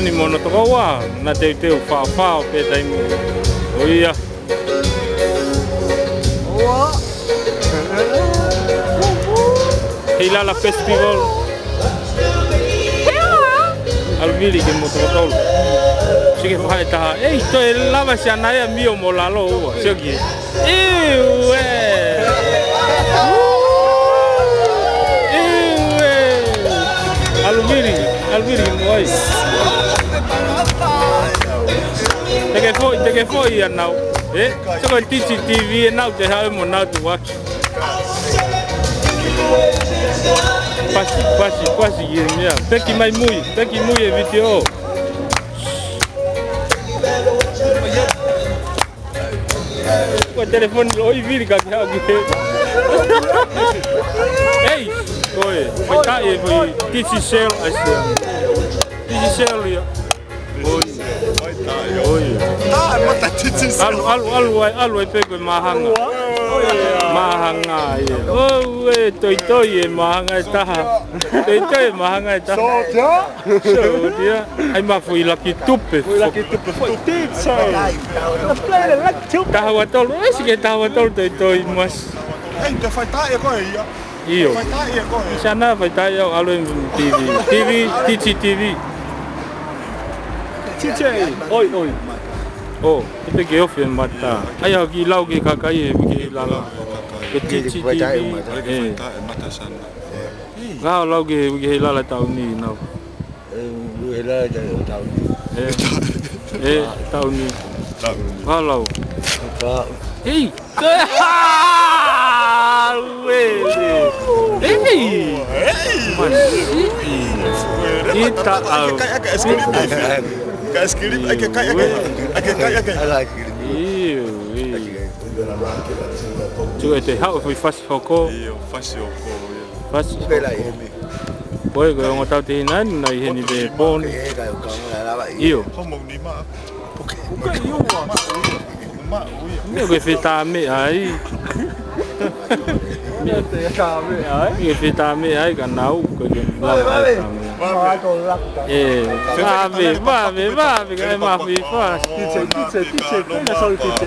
peni mono toka wa na te fa pe tai mo. Oia. Oa. Hilala Festival. Alvili ke mo toka tolu. Sige fa ta. Ei to lava sana ya mio mo lalo wa. Sige. Alviri moi. Te que foi ya now. So ko TV now te ha mo now to watch. Pasi ya. Peki mai mui video. Ko telefon oi viri ka ha ge. Hey, oi, foi tá e foi TC Shell ya. Oi. Mata TC Shell. Alwai pego mahanga. Mahanga ye. Toi mahanga taha. Toi mahanga taha. So dia. Ai ma foi laki tupe. Foi TC. Taha tol, sige taha tol toi mas. Ei, te fai tae koe ia. Io. Fai tae koe. Sana fai tae au alo TV. TC. Oi. Oh, ite ke ofi mata. Ai au ki lau ki kakai e ki lala. Ke TC TV. Mata sana. Ga lau ki lala tau ni nau. Lala tau ni. Tau ni. Ga lau. Ei. Kita au. Ka escrito, hay que caer. Tu te hau foi fasi hoko. Fasi. Poi ko ngo tau te nan na heni be bon. Io. Homo ni ma. Mio che fita me ai. Mio che fita me ai canau ko je. Vabbè, che ma fi fa. Dice, non so dice.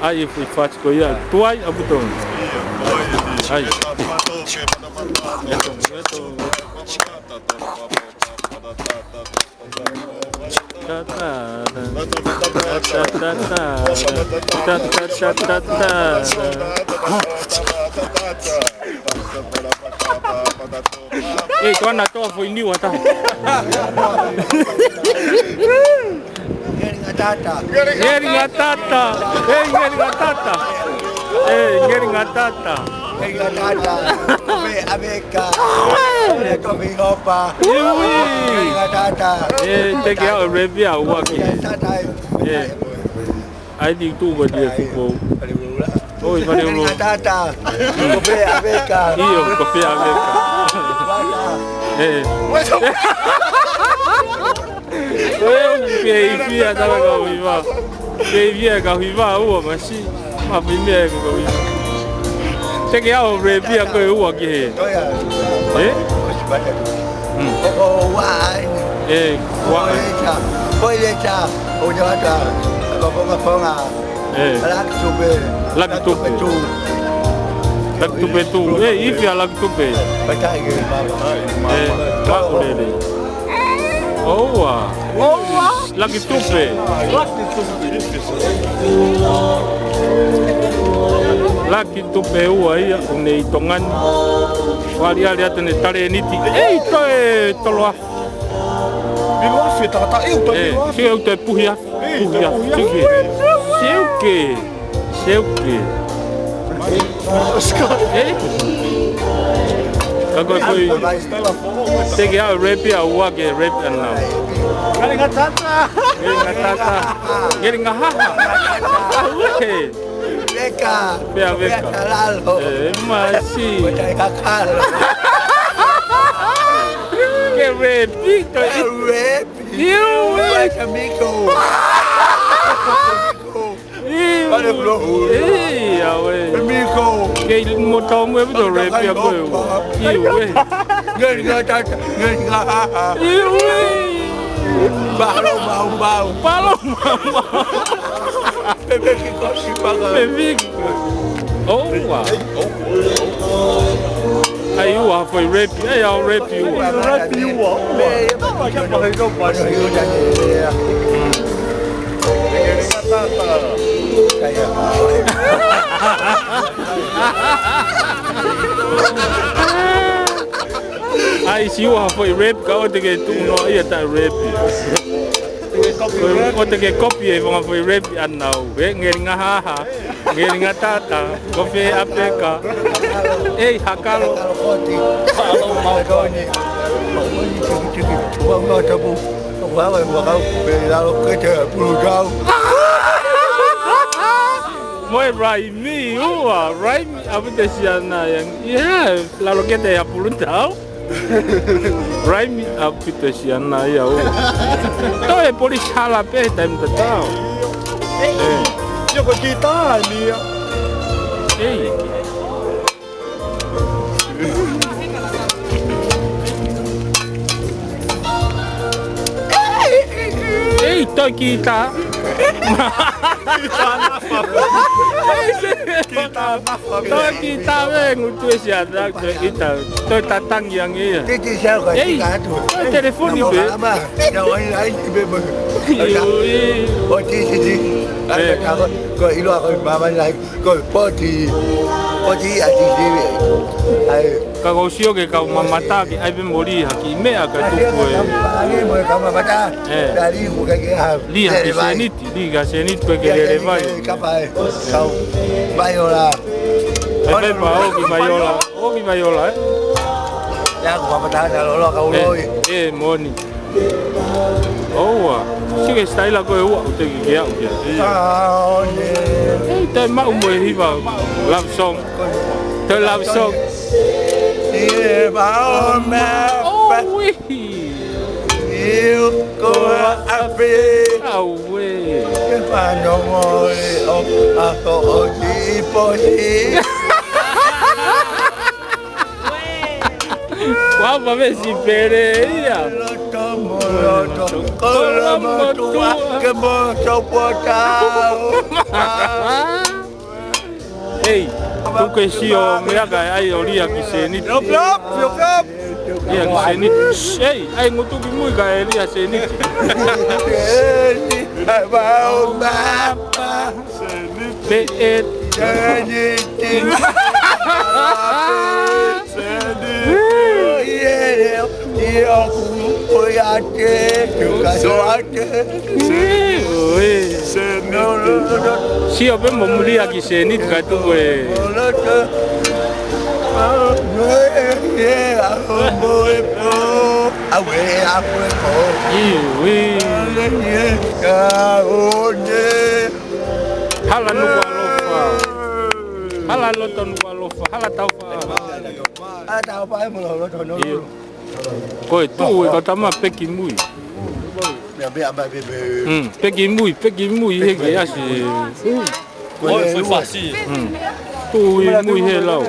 Ai fui faccio con io. Tu hai avuto. Ai. Ei, quando a tua foi new ata. Ngeri ngatata. Come America. Come Europa. Te que a revia o aqui. Aí digo tu vai dia futebol. Oi, valeu lo. Come America. Io coffee America. Que via da ga viva. Que via ga viva o mas si. Ma vimia ga viva. Te que a revia ko o aqui. Lagtupe tu, ifia lagtupe. Oa. Lagtupe. Lagtupe ua ia nei tongan. Wali ali atene tare niti. Ei toe toloa. Biloa fita ta eu to. Eu te puhia. Seuke. Agora foi. Tem que rap a wag rap now. Galingatata. Veka. Lalo. Masih. Kakal. Que rap, Rap. You amigo. Vale, bro. Eh, ya we. Amigo. Que motor me betul rap ya boy. Iya we. Nggak. Iya we. Bau. Palom mama. Bebê que gosta de pagar. Bebê. Oh, wow. Aí o foi rap, aí o rap o. Rap you walk. Aí se o foi rap, kau tege tu no ia tak rap. Kau tege copy vão foi rap anau. Ngeringa haha, ngeringa tata, kopi apeka. Eh hakalo. Moi Raimi, Raimi apa desiana yang ya lalu kita ya puluh tahun. Raimi apa desiana ya. Tahu ya polis salah pe time tahu. Yo con guitarra, mía. Eita kita. Kita ngutu siapa kita. Tatang yang ini. Telepon ibu. Kalau sio ke kau mamata ke ai memori haki me aga tu ko liha senit ko ke le vai kau bayola ai ba o ki bayola ya ko mamata na lo kau loi moni oa sio style ko e o te ki ya te mau mo hiva love song te love song oui. Eu com a frente. Oui. Que faz no more a hoje pode. Qual vai ver se pereira? Ei, tu conheci o meaga ai oria que se ni. Ia que se ni. Ei, ai ngutu ki mui ka elia se ni. Be et. Si ope momuli aki senit katu we. Hala nuku alofa. Hala loto nuku alofa. Hala taufa. Hala taufa e mo loto no. Koe tu e kau tama peki mui. Peki mui hege asi. Oi, foi fácil. Tu e mui he lau.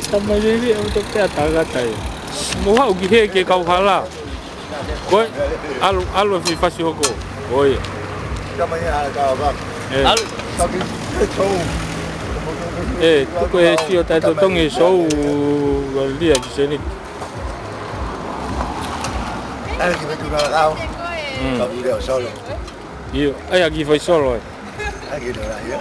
Tama jadi untuk teata katai. Moha ugi hege kau hala. Koe alu fi fasi hoko. Oi. Kamanya kau bang. Alu. Tu conheci o tato tong e sou ali aqui senit. Aqui vai tu kau. Kau dia solo. Iyo, ai aqui foi solo. Aqui dah ya.